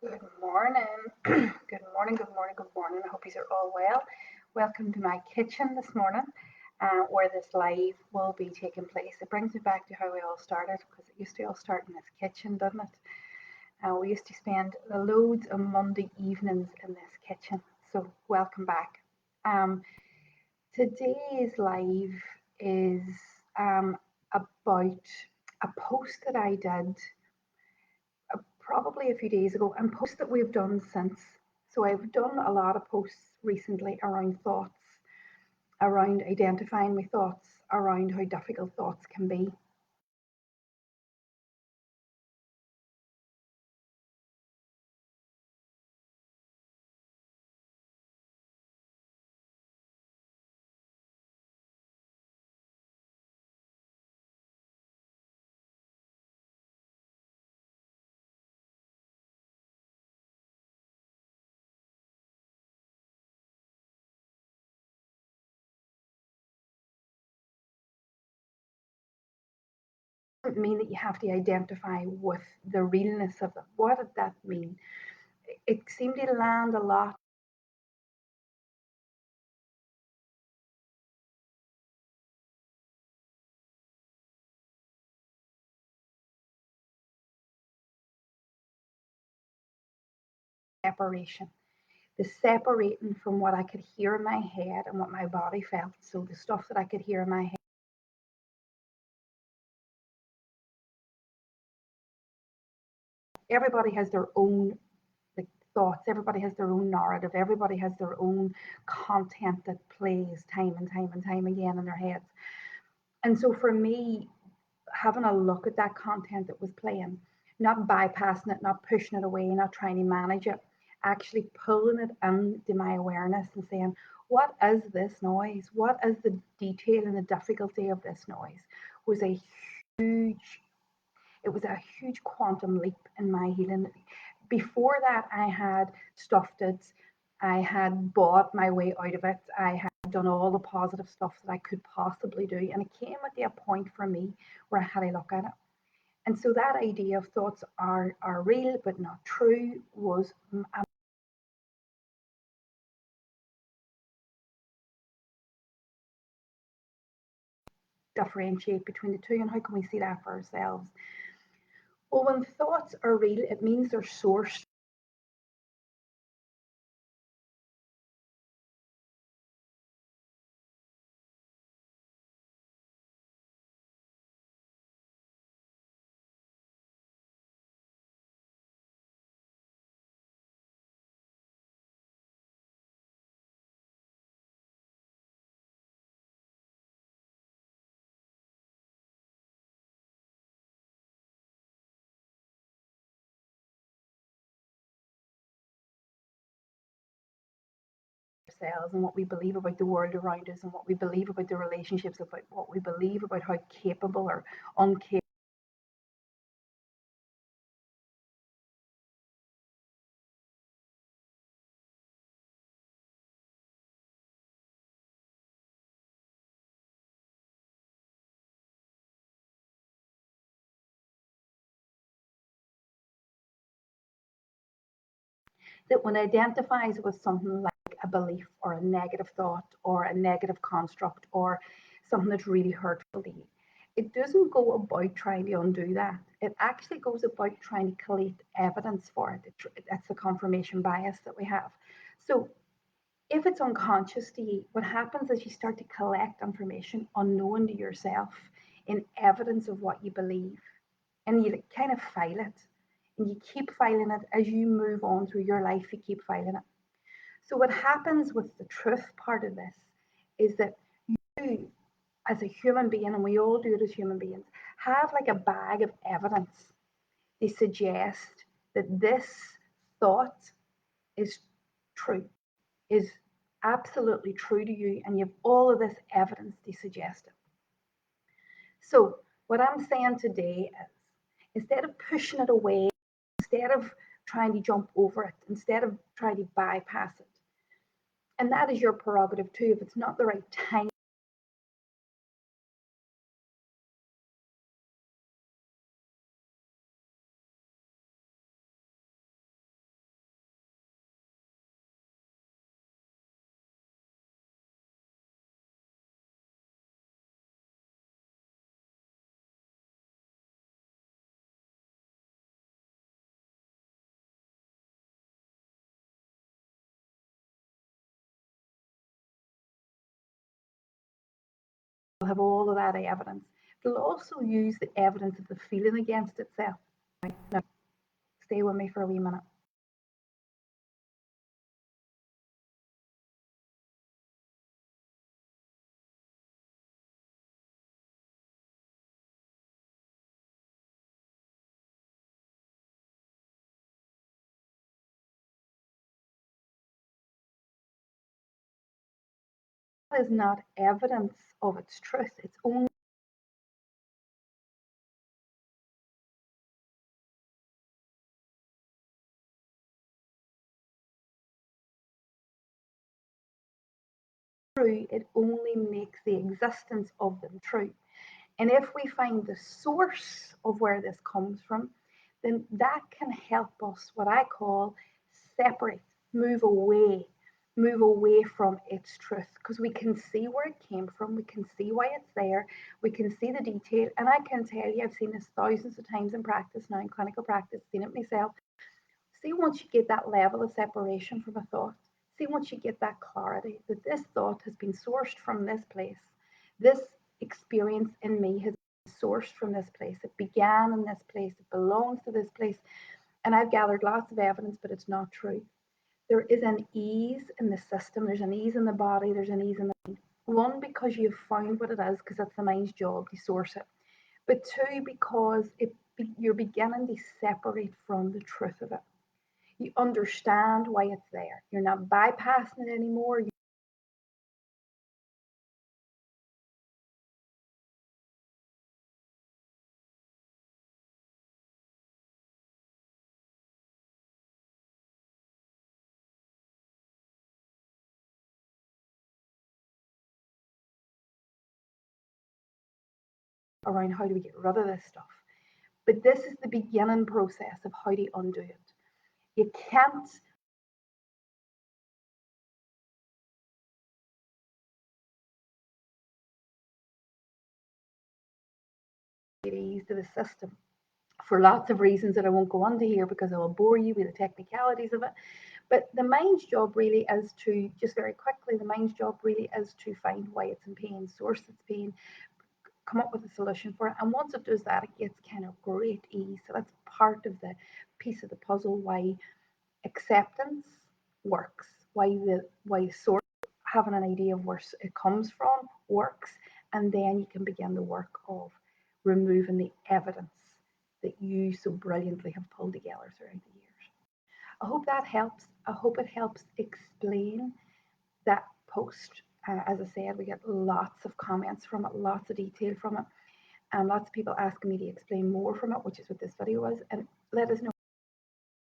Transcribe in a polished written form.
Good morning. Good morning, good morning, good morning. I hope you are all well. Welcome to my kitchen this morning, where this live will be taking place. It brings me back to how we all started because it used to all start in this kitchen, doesn't it? We used to spend loads of Monday evenings in this kitchen. So, welcome back. Um, Today's live is about a post that I did probably a few days ago, and posts that we've done since. So I've done a lot of posts recently around thoughts, around identifying my thoughts, around how difficult thoughts can be. It doesn't mean that you have to identify with the realness of it. What did that mean? It seemed to land a lot separation. The separating from what I could hear in my head and what my body felt. So the stuff that I could hear in my head. Everybody has their own like thoughts. Everybody has their own narrative. Everybody has their own content that plays time and time and time again in their heads. And so for me, having a look at that content that was playing, not bypassing it, not pushing it away, not trying to manage it, actually pulling it into my awareness and saying, what is this noise? What is the detail and the difficulty of this noise? Was a huge it was a huge quantum leap in my healing. Before that, I had stuffed it. I had bought my way out of it. I had done all the positive stuff that I could possibly do. And it came at a point for me where I had to look at it. And so that idea of thoughts are real but not true was a differentiate between the two and how can we see that for ourselves. Well, when thoughts are real, it means they're sourced ourselves and what we believe about the world around us and what we believe about the relationships, about what we believe about how capable or uncapable. That one identifies with something like a belief or a negative thought or a negative construct or something that's really hurtful to you, it doesn't go about trying to undo that. It actually goes about trying to collect evidence for it. That's the confirmation bias that we have. So if it's unconscious to you, what happens is you start to collect information unknown to yourself in evidence of what you believe. And you kind of file it. And you keep filing it as you move on through your life, you keep filing it. So what happens with the truth part of this is that you, as a human being, and we all do it as human beings, have like a bag of evidence. They suggest that this thought is true, is absolutely true to you, and you have all of this evidence to suggest it. So, what I'm saying today is instead of pushing it away, instead of trying to jump over it, instead of trying to bypass it, and that is your prerogative too, if it's not the right time It'll have all of that evidence. It'll also use the evidence of the feeling against itself. Now, stay with me for a wee minute. That is not evidence of its truth. It's only true. It only makes the existence of them true. And if we find the source of where this comes from, then that can help us, what I call, separate, move away from its truth, because we can see where it came from, we can see why it's there, we can see the detail. And I can tell you, I've seen this thousands of times in practice now, in clinical practice, seen it myself. See, once you get that level of separation from a thought, see, once you get that clarity that this thought has been sourced from this place, this experience in me has been sourced from this place, it began in this place, it belongs to this place, and I've gathered lots of evidence, but it's not true. There is an ease in the system, there's an ease in the body, there's an ease in the mind. One, because you've found what it is, because that's the mind's job to source it. But two, because you're beginning to separate from the truth of it. You understand why it's there. You're not bypassing it anymore. Around how do we get rid of this stuff. But this is the beginning process of how to undo it. You can't get ease to the system for lots of reasons that I won't go into here because I will bore you with the technicalities of it. But the mind's job really is to, just very quickly, the mind's job really is to find why it's in pain, source its pain, come up with a solution for it. And once it does that, it gets kind of great ease. So that's part of the piece of the puzzle why acceptance works, why source, having an idea of where it comes from works, and then you can begin the work of removing the evidence that you so brilliantly have pulled together throughout the years. I hope that helps. I hope it helps explain that post. As I said, we get lots of comments from it, lots of detail from it, and lots of people asking me to explain more from it, which is what this video was. And let us know